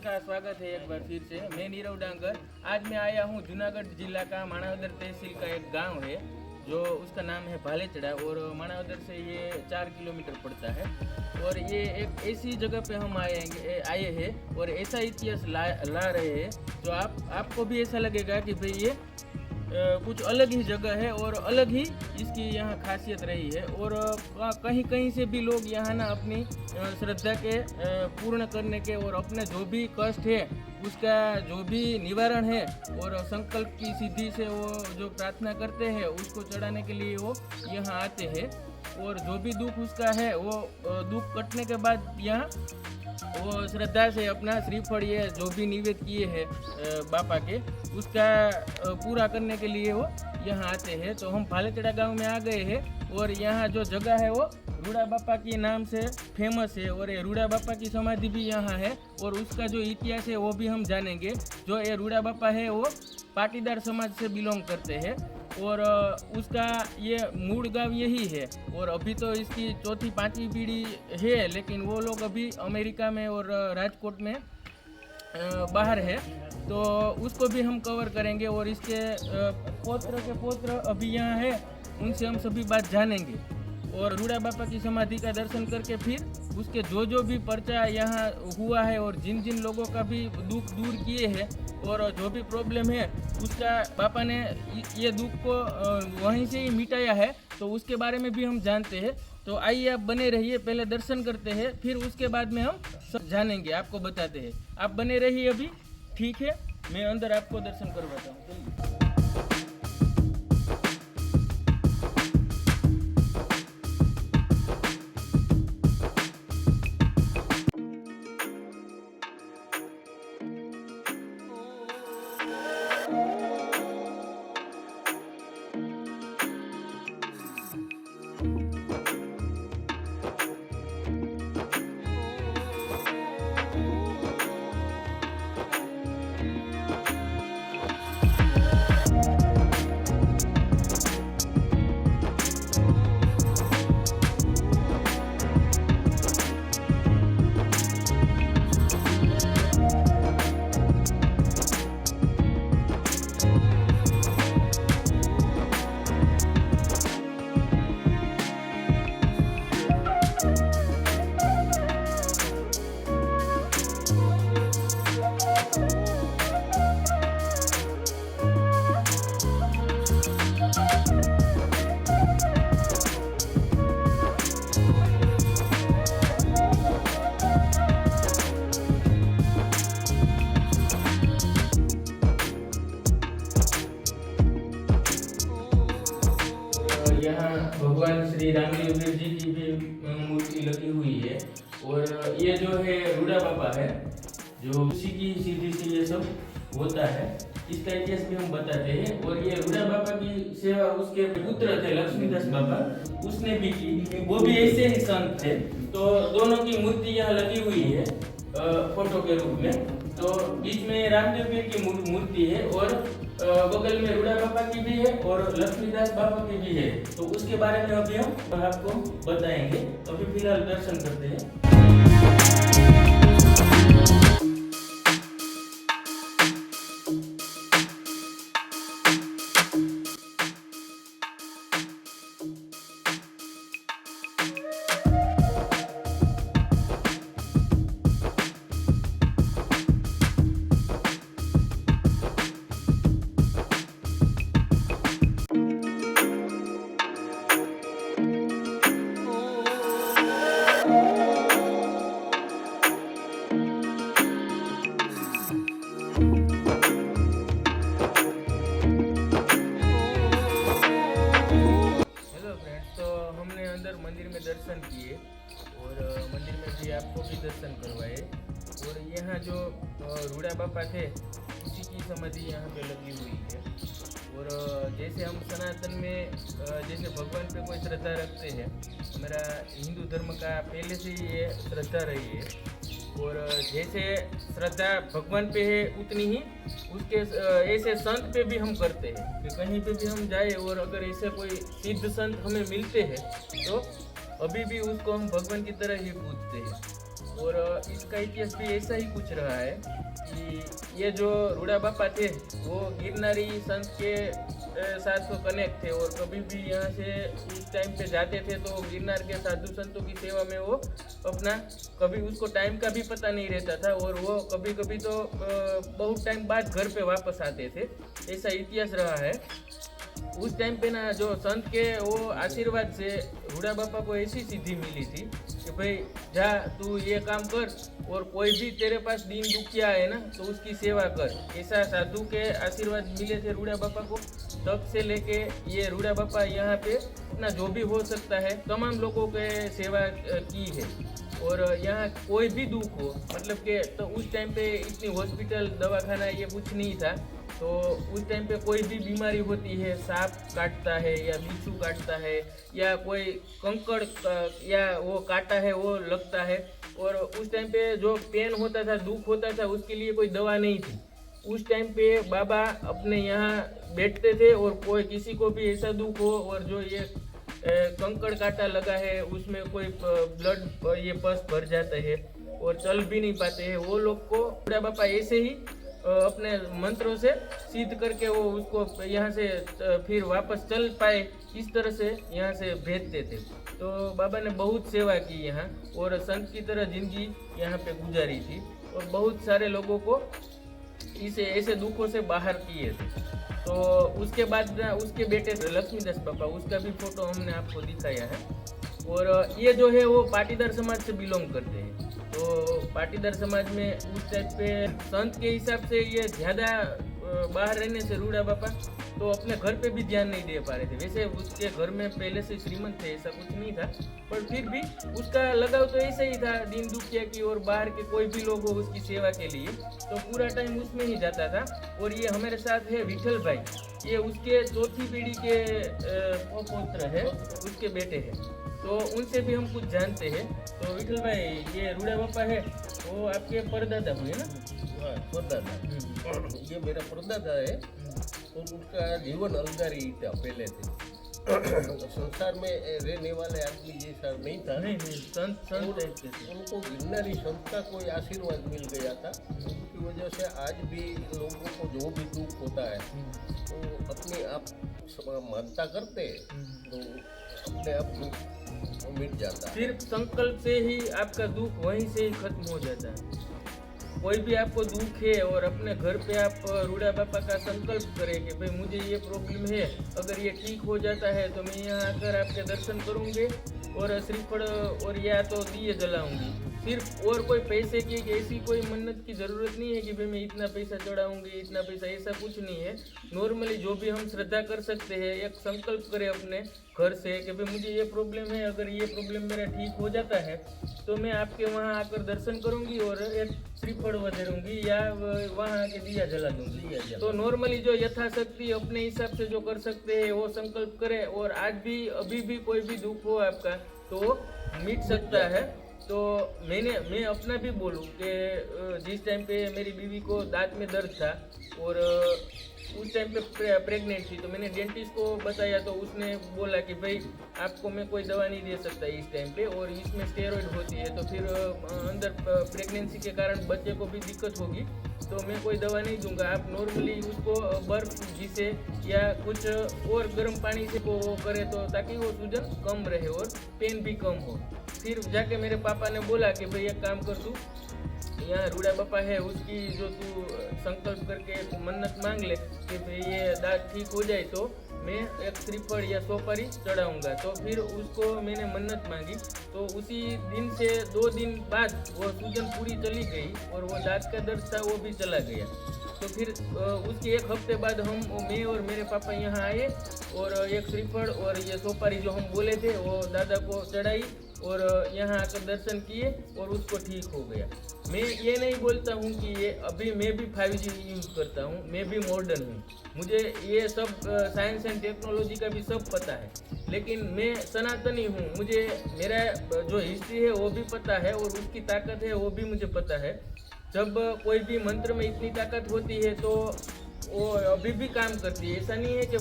का स्वागत है एक बार फिर से। मैं नीरव डांगर। आज मैं आया हूँ जूनागढ़ जिला का माणावदर तहसील का एक गांव है जो उसका नाम है भालेचड़ा और माणावदर से ये 4 किलोमीटर पड़ता है। और ये एक ऐसी जगह पे हम आए हैं और ऐसा इतिहास ला रहे हैं जो आपको भी ऐसा लगेगा कि भाई ये कुछ अलग ही जगह है और अलग ही इसकी यहाँ खासियत रही है। और कहीं कहीं से भी लोग यहाँ ना अपनी श्रद्धा के पूर्ण करने के और अपने जो भी कष्ट है उसका जो भी निवारण है और संकल्प की सिद्धि से वो जो प्रार्थना करते हैं उसको चढ़ाने के लिए वो यहाँ आते हैं। और जो भी दुख उसका है वो दुख कटने के बाद यहाँ वो श्रद्धा से अपना श्रीफल ये जो भी निवेद किए हैं बापा के उसका पूरा करने के लिए वो यहाँ आते हैं। तो हम भालेचड़ा गांव में आ गए हैं और यहाँ जो जगह है वो रूड़ा बापा के नाम से फेमस है और ये रूड़ा बापा की समाधि भी यहाँ है और उसका जो इतिहास है वो भी हम जानेंगे। जो ये रूड़ा बापा है वो पाटीदार समाज से बिलोंग करते हैं और उसका ये मूल गांव यही है। और अभी तो इसकी चौथी पांचवी पीढ़ी है लेकिन वो लोग अभी अमेरिका में और राजकोट में बाहर है, तो उसको भी हम कवर करेंगे। और इसके पौत्र के पौत्र अभी यहाँ है, उनसे हम सभी बात जानेंगे और रूड़ा बापा की समाधि का दर्शन करके फिर उसके जो भी पर्चा यहाँ हुआ है और जिन जिन लोगों का भी दुख दूर किए हैं और जो भी प्रॉब्लम है उसका बापा ने ये दुख को वहीं से ही मिटाया है, तो उसके बारे में भी हम जानते हैं। तो आइए आप बने रहिए, पहले दर्शन करते हैं फिर उसके बाद में हम सब जानेंगे, आपको बताते हैं। आप बने रहिए अभी, ठीक है? मैं अंदर आपको दर्शन करवाता हूँ। यहाँ भगवान श्री रामदेव जी की भी मूर्ति लगी हुई है। और ये जो है रूड़ा बापा है, जो उसी की सीधी से ये सब होता है, इसका इतिहास भी हम बताते हैं। और ये रूड़ा बापा की सेवा उसके पुत्र थे लक्ष्मीदास बाबा, उसने भी की, वो भी ऐसे ही संत थे। तो दोनों की मूर्ति यहाँ लगी हुई है फोटो के रूप में। तो बीच में रामदेव पीर की मूर्ति है और बगल में रूड़ा बापा की भी है और लक्ष्मीदास बाबा की भी है। तो उसके बारे में अभी हम आपको बताएंगे। अभी फिलहाल दर्शन करते हैं। मंदिर में दर्शन किए और मंदिर में भी आपको भी दर्शन करवाए। और यहाँ जो रूड़ा बापा थे उसी की समाधि यहाँ पे लगी हुई है। और जैसे हम सनातन में जैसे भगवान पे कोई श्रद्धा रखते हैं, हमारा हिंदू धर्म का पहले से ही ये श्रद्धा रही है। और जैसे श्रद्धा भगवान पे है उतनी ही उसके ऐसे संत पे भी हम करते हैं कि कहीं पे भी हम जाए और अगर ऐसे कोई सिद्ध संत हमें मिलते हैं तो अभी भी उसको हम भगवान की तरह ही पूजते हैं। और इसका इतिहास भी ऐसा ही कुछ रहा है कि ये जो रूड़ा बापा थे वो गिरनारी संत के साथ तो कनेक्ट थे और कभी भी यहाँ से उस टाइम पे जाते थे तो गिरनार के साधु संतों की सेवा में वो अपना कभी उसको टाइम का भी पता नहीं रहता था और वो कभी कभी तो बहुत टाइम बाद घर पे वापस आते थे, ऐसा इतिहास रहा है। उस टाइम पे ना जो संत के वो आशीर्वाद से रूड़ा बापा को ऐसी सिद्धि मिली थी कि भाई जा तू ये काम कर और कोई भी तेरे पास दीन दुखिया है ना तो उसकी सेवा कर, ऐसा साधु के आशीर्वाद मिले थे रूड़ा बापा को। तब से लेके ये रूड़ा बापा यहाँ पे अपना जो भी हो सकता है तमाम लोगों के सेवा की है। और यहाँ कोई भी दुख हो मतलब कि तो उस टाइम पे इतनी हॉस्पिटल दवाखाना ये कुछ नहीं था, तो उस टाइम पे कोई भी बीमारी होती है, सांप काटता है या बिच्छू काटता है या कोई कंकड़ या वो काटा है वो लगता है, और उस टाइम पे जो पेन होता था दुख होता था उसके लिए कोई दवा नहीं थी। उस टाइम पे बाबा अपने यहाँ बैठते थे और कोई किसी को भी ऐसा दुख हो और जो ये कंकड़ काटा लगा है उसमें कोई ब्लड ये पस भर जाता है और चल भी नहीं पाते हैं, वो लोग को बूढ़ा बापा ऐसे ही अपने मंत्रों से सिद्ध करके वो उसको यहाँ से फिर वापस चल पाए इस तरह से यहाँ से भेजते थे। तो बाबा ने बहुत सेवा की यहाँ और संत की तरह जिंदगी यहाँ पे गुजारी थी और बहुत सारे लोगों को इसे ऐसे दुखों से बाहर किए थे। तो उसके बाद उसके बेटे लक्ष्मीदास बापा, उसका भी फोटो हमने आपको दिखाया है। और ये जो है वो पाटीदार समाज से बिलोंग करते हैं, तो पाटीदार समाज में उस टाइप पे संत के हिसाब से ये ज़्यादा बाहर रहने से रूड़ा बापा तो अपने घर पे भी ध्यान नहीं दे पा रहे थे। वैसे उसके घर में पहले से श्रीमंत थे, ऐसा कुछ नहीं था, पर फिर भी उसका लगाव तो ऐसा ही था दीन दुखिया की और बाहर के कोई भी लोग हो उसकी सेवा के लिए, तो पूरा टाइम उसमें ही जाता था। और ये हमारे साथ है विठल भाई, ये उसके चौथी पीढ़ी के पौत्र है, उसके बेटे हैं, तो उनसे भी हम कुछ जानते हैं। तो विठल भाई ये रूड़ा बापा है वो आपके परदादा हुए ना? हाँ, परदादा। ये मेरा परदादा है और उनका जीवन अलगारी था पहले से। संसार में रहने वाले आदमी जैसा नहीं था। नहीं संत उनको गिरनारी संत का कोई आशीर्वाद मिल गया था, उनकी वजह से आज भी लोगों को जो भी दुख होता है तो अपने आप मानता करते तो अपने आप मिट जाता है। सिर्फ संकल्प से ही आपका दुख वहीं से ही खत्म हो जाता है। कोई भी आपको दुख है और अपने घर पे आप रूड़ा बापा का संकल्प करें कि भाई मुझे ये प्रॉब्लम है, अगर ये ठीक हो जाता है तो मैं यहाँ आकर आपके दर्शन करूँगी और श्रीफल और या तो दिए जलाऊंगी। सिर्फ और कोई पैसे की ऐसी कोई मन्नत की ज़रूरत नहीं है कि भाई मैं इतना पैसा चढ़ाऊंगी इतना पैसा, ऐसा कुछ नहीं है। नॉर्मली जो भी हम श्रद्धा कर सकते हैं, एक संकल्प करें अपने घर से कि भाई मुझे ये प्रॉब्लम है, अगर ये प्रॉब्लम मेरा ठीक हो जाता है तो मैं आपके वहाँ आकर दर्शन करूँगी और एक श्रीफल वधेरूंगी या वहाँ आके दिया जला दूंगी। तो नॉर्मली जो यथाशक्ति अपने हिसाब से जो कर सकते हैं वो संकल्प करें और आज भी अभी भी कोई भी दुख हो आपका तो मिट सकता है। तो मैं अपना भी बोलूँ कि जिस टाइम पे मेरी बीवी को दांत में दर्द था और उस टाइम पे प्रेग्नेंट थी, तो मैंने डेंटिस्ट को बताया तो उसने बोला कि भाई आपको मैं कोई दवा नहीं दे सकता इस टाइम पे और इसमें स्टेरॉइड होती है, तो फिर अंदर प्रेगनेंसी के कारण बच्चे को भी दिक्कत होगी, तो मैं कोई दवा नहीं दूंगा। आप नॉर्मली उसको बर्फ जिसे या कुछ और गर्म पानी से वो करे तो ताकि वो सूजन कम रहे और पेन भी कम हो। फिर जाके मेरे पापा ने बोला कि भाई एक काम कर, तू यहाँ रूड़ा बापा है उसकी जो तू संकल्प करके मन्नत मांग ले कि भाई ये दांत ठीक हो जाए तो मैं एक श्रीफल या सोपारी चढ़ाऊँगा। तो फिर उसको मैंने मन्नत मांगी, तो उसी दिन से 2 दिन बाद वो सूजन पूरी चली गई और वो दांत का दर्द था वो भी चला गया। तो फिर उसके 1 हफ्ते बाद मैं और मेरे पापा यहाँ आए और एक श्रीफल और ये सोपारी जो हम बोले थे वो दादा को चढ़ाई और यहाँ आकर दर्शन किए और उसको ठीक हो गया। मैं ये नहीं बोलता हूँ कि ये अभी मैं भी 5G यूज़ करता हूँ, मैं भी मॉडर्न हूँ, मुझे ये सब साइंस एंड टेक्नोलॉजी का भी सब पता है, लेकिन मैं सनातनी हूँ, मुझे मेरा जो हिस्ट्री है वो भी पता है और उसकी ताकत है वो भी मुझे पता है। जब कोई भी मंत्र में इतनी ताकत होती है तो वो अभी भी काम करती है। ऐसा नहीं है कि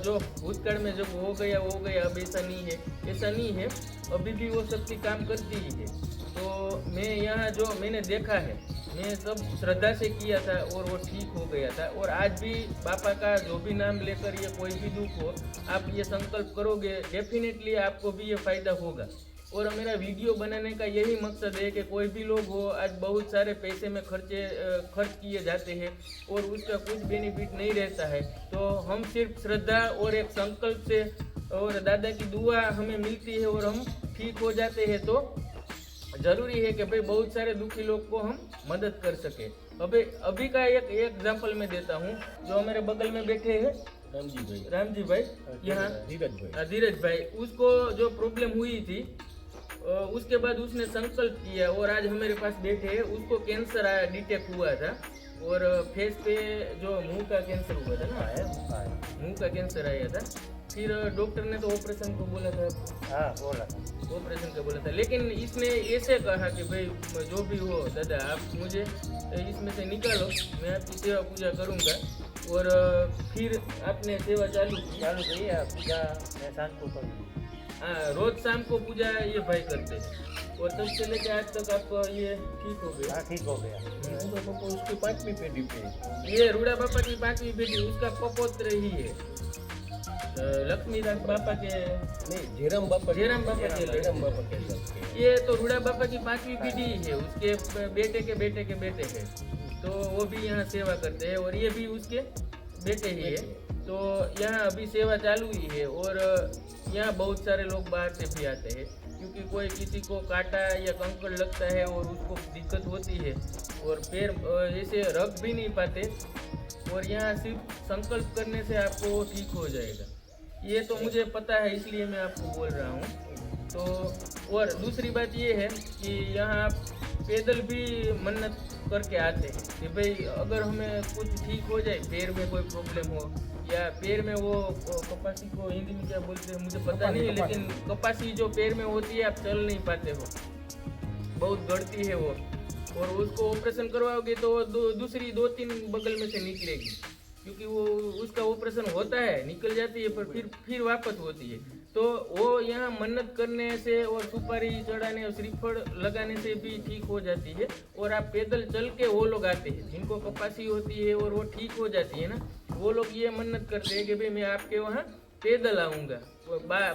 जो भूतकाल में जब हो गया अब ऐसा नहीं है, ऐसा नहीं है, अभी भी वो शक्ति काम करती ही है। तो मैं यहाँ जो मैंने देखा है, मैं सब श्रद्धा से किया था और वो ठीक हो गया था। और आज भी बापा का जो भी नाम लेकर ये कोई भी दुख हो, आप ये संकल्प करोगे, डेफिनेटली आपको भी ये फायदा होगा। और मेरा वीडियो बनाने का यही मकसद है कि कोई भी लोग हो, आज बहुत सारे पैसे में खर्च किए जाते हैं और उसका कुछ बेनिफिट नहीं रहता है। तो हम सिर्फ श्रद्धा और एक संकल्प से और दादा की दुआ हमें मिलती है और हम ठीक हो जाते हैं। तो जरूरी है कि भाई बहुत सारे दुखी लोग को हम मदद कर सके। अभी का एक एग्जांपल मैं देता हूँ। जो हमारे बगल में बैठे हैं रामजी भाई, यहाँ धीरज भाई, उसको जो प्रॉब्लम हुई थी उसके बाद उसने संकल्प किया और आज हमारे पास बैठे हैं। उसको कैंसर आया, डिटेक्ट हुआ था और फेस पे जो मुंह का कैंसर हुआ था ना, मुंह का कैंसर आया था। फिर डॉक्टर ने तो ऑपरेशन को बोला था, ऑपरेशन का बोला था, लेकिन इसने ऐसे कहा कि भाई जो भी हो दादा, आप मुझे इसमें से निकालो, मैं आपकी सेवा पूजा करूँगा। और फिर आपने सेवा चालू करी पूजा। मैं शाम को करूँ, हाँ, रोज शाम को पूजा ये भाई करते हैं और तब से लेकर आज तक आपको ये ठीक हो गया। हाँ, ठीक हो गया। तो उसकी 5वीं पीढ़ी पे ये रूड़ा बापा की 5वीं पीढ़ी, उसका पपोत्र ही है लक्ष्मीदास बापा के, नहीं, जेरम बापा के। ये तो रूड़ा बापा की 5वीं पीढ़ी है, उसके बेटे के बेटे के बेटे है। तो वो भी यहाँ सेवा करते हैं और ये भी उसके बेटे ही है। तो यहाँ अभी सेवा चालू ही है और यहाँ बहुत सारे लोग बाहर से भी आते हैं, क्योंकि कोई किसी को कांटा या कंकड़ लगता है और उसको दिक्कत होती है और पैर ऐसे रख भी नहीं पाते। और यहाँ सिर्फ संकल्प करने से आपको वो ठीक हो जाएगा। ये तो मुझे पता है, इसलिए मैं आपको बोल रहा हूँ। तो और दूसरी बात ये है कि यहाँ आप पैदल भी मन्नत करके आते हैं कि भाई अगर हमें कुछ ठीक हो जाए, पैर में कोई प्रॉब्लम हो या पैर में वो कपासी को हिंदी में क्या बोलते हैं मुझे पता नहीं है, लेकिन कपासी जो पैर में होती है, आप चल नहीं पाते हो, बहुत गड़ती है वो, और उसको ऑपरेशन करवाओगे तो दूसरी 2-3 बगल में से निकलेगी, क्योंकि वो उसका ऑपरेशन होता है, निकल जाती है पर फिर वापस होती है। तो वो यहाँ मन्नत करने से और सुपारी चढ़ाने और श्रीफल लगाने से भी ठीक हो जाती है। और आप पैदल चल के, वो लोग आते हैं जिनको कपासी होती है और वो ठीक हो जाती है ना, वो लोग ये मन्नत करते हैं कि भाई मैं आपके वहाँ पैदल आऊँगा,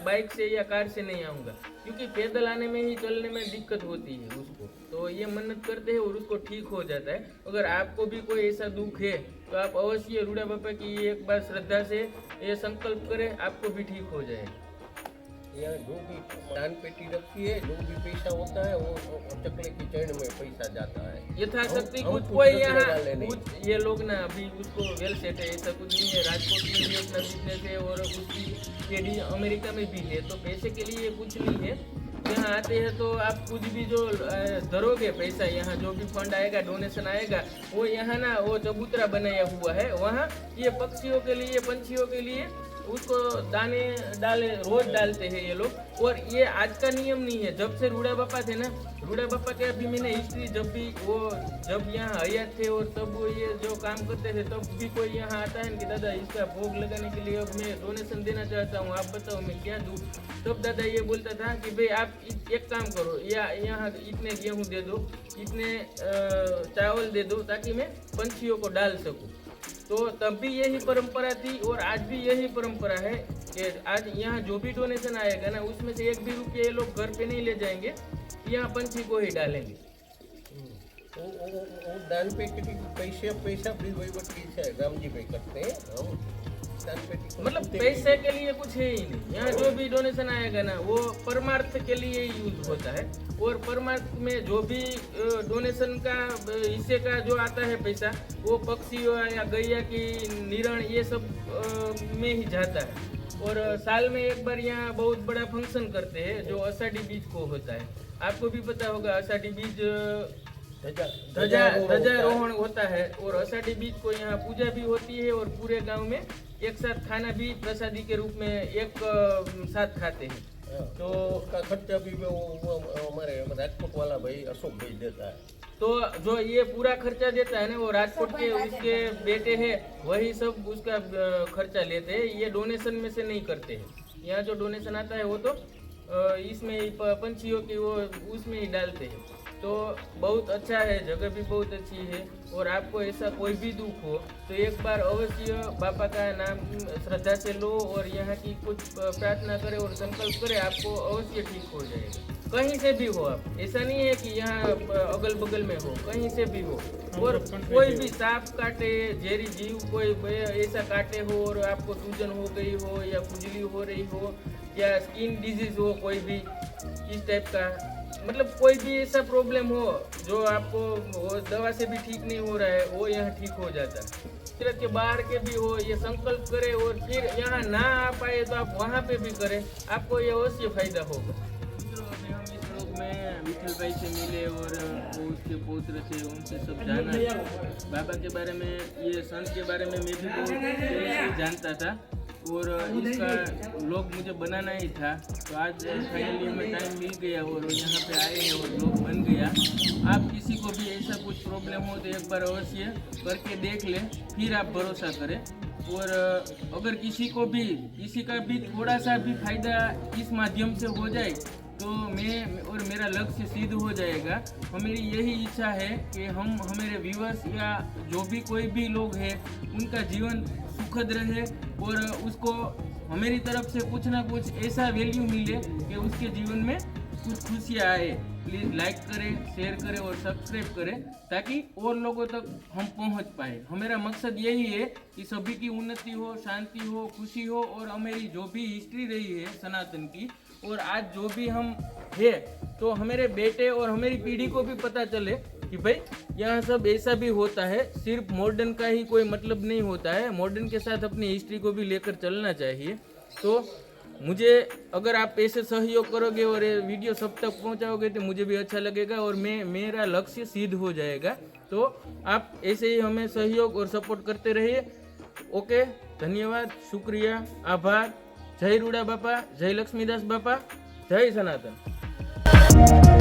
बाइक से या कार से नहीं आऊँगा, क्योंकि पैदल आने में ही चलने में दिक्कत होती है उसको। तो ये मन्नत करते हैं और उसको ठीक हो जाता है। अगर आपको भी कोई ऐसा दुख है तो आप अवश्य रूड़ा बापा की एक बार श्रद्धा से ये संकल्प करें, आपको भी ठीक हो जाएगा। यहाँ जो भी दान पेटी रखी है, जो भी पैसा होता है वो चकले की चैन में पैसा जाता है। यथाशक्ति कुछ कोई यहाँ कुछ ये लोग ना अभी उसको वेल सेट है, ऐसा कुछ नहीं है। राजकोट में भी अपना बिजनेस है और उसकी केडी अमेरिका में भी है, तो पैसे के लिए कुछ नहीं है। यहाँ आते हैं तो आप कुछ भी जो धरोगे पैसा, यहाँ जो भी फंड आएगा, डोनेशन आएगा, वो यहाँ ना वो चबूतरा बनाया हुआ है, वहाँ ये पक्षियों के लिए, पंछियों के लिए उसको दाने रोज डालते हैं ये लोग। और ये आज का नियम नहीं है, जब से रूड़ा बापा थे ना, रूड़ा बापा के अभी मैंने हिस्ट्री, जब यहाँ हयात थे और तब वो ये जो काम करते थे, तब भी कोई यहाँ आता है कि दादा इसका भोग लगाने के लिए अब मैं डोनेशन देना चाहता हूँ, आप बताओ मैं क्या दूँ। तब दादा ये बोलता था कि भाई आप एक काम करो, या यहाँ इतने गेहूँ दे दो, इतने चावल दे दो, ताकि मैं पंछियों को डाल सकूँ। तो तब भी यही परंपरा थी और आज भी यही परंपरा है कि आज यहाँ जो भी डोनेशन आएगा ना, उसमें से 1 भी रुपये ये लोग घर पे नहीं ले जाएंगे, यहाँ पंछी को ही डालेंगे। वो दान पेटी पैसा भी वहीवट की रामजी भाई करते हैं, हम दान पेटी मतलब पैसे के लिए कुछ है ही नहीं। यहाँ जो भी डोनेशन आएगा ना, वो परमार्थ के लिए यूज होता है। और परमार्थ में जो भी डोनेशन का हिस्से का जो आता है पैसा, वो पक्षियों या गैया की निरण ये सब में ही जाता है। और साल में एक बार यहाँ बहुत बड़ा फंक्शन करते हैं जो आषाढ़ी बीज को होता है। आपको भी पता होगा, आषाढ़ी बीज ध्वजारोहण होता है और आषाढ़ी बीज को यहाँ पूजा भी होती है और पूरे गांव में एक साथ खाना भी प्रसादी के रूप में एक साथ खाते हैं। तो उसका खर्चा भी वो हमारे राजकोट वाला भाई अशोक भाई देता है। तो जो ये पूरा खर्चा देता है ना वो राजकोट के उसके बेटे हैं, वही सब उसका खर्चा लेते हैं। ये डोनेशन में से नहीं करते हैं। यहाँ जो डोनेशन आता है वो तो इसमें पंछियों की वो उसमें ही डालते हैं। तो बहुत अच्छा है, जगह भी बहुत अच्छी है। और आपको ऐसा कोई भी दुख हो तो एक बार अवश्य बापा का नाम श्रद्धा से लो और यहाँ की कुछ प्रार्थना करें और संकल्प करें, आपको अवश्य ठीक हो जाएगा। कहीं से भी हो आप, ऐसा नहीं है कि यहाँ अगल बगल में हो, कहीं से भी हो। और कोई भी सांप काटे, जहरी जीव कोई ऐसा काटे हो और आपको सूजन हो गई हो या खुजली हो रही हो या स्किन डिजीज हो कोई भी इस टाइप का, मतलब कोई भी ऐसा प्रॉब्लम हो जो आपको वो दवा से भी ठीक नहीं हो रहा है, वो यहाँ ठीक हो जाता है। तीर्थ के बाहर के भी हो, ये संकल्प करें और फिर यहाँ ना आ पाए तो आप वहाँ पे भी करें, आपको ये अवश्य फायदा होगा। अभी हम इस लोग में विठल भाई से मिले और वो उसके पौत्र थे, उनसे सब जाना बाबा के बारे में, ये संत के बारे में मैं भी बहुत पहले से जानता था और इसका ब्लॉग मुझे बनाना ही था। तो आज फाइनली हमें टाइम मिल गया और यहाँ पे आए हैं और ब्लॉग बन गया। आप किसी को भी ऐसा कुछ प्रॉब्लम हो तो एक बार अवश्य करके देख लें, फिर आप भरोसा करें। और अगर किसी का भी थोड़ा सा भी फायदा इस माध्यम से हो जाए तो मैं और मेरा लक्ष्य सिद्ध हो जाएगा। हमारी यही इच्छा है कि हमारे व्यूअर्स या जो भी कोई भी लोग हैं उनका जीवन सुखद रहे और उसको हमारी तरफ से कुछ ना कुछ ऐसा वैल्यू मिले कि उसके जीवन में कुछ खुशियाँ आए। प्लीज़ लाइक करें, शेयर करें और सब्सक्राइब करें ताकि और लोगों तक हम पहुंच पाए। हमारा मकसद यही है कि सभी की उन्नति हो, शांति हो, खुशी हो और हमारी जो भी हिस्ट्री रही है सनातन की और आज जो भी हम है तो हमारे बेटे और हमारी पीढ़ी को भी पता चले कि भाई यहाँ सब ऐसा भी होता है। सिर्फ मॉडर्न का ही कोई मतलब नहीं होता है, मॉडर्न के साथ अपनी हिस्ट्री को भी लेकर चलना चाहिए। तो मुझे अगर आप ऐसे सहयोग करोगे और ये वीडियो सब तक पहुँचाओगे तो मुझे भी अच्छा लगेगा और मेरा लक्ष्य सिद्ध हो जाएगा। तो आप ऐसे ही हमें सहयोग और सपोर्ट करते रहिए। ओके, धन्यवाद, शुक्रिया, आभार। जय रूड़ा बापा, जय लक्ष्मीदास बापा, जय सनातन।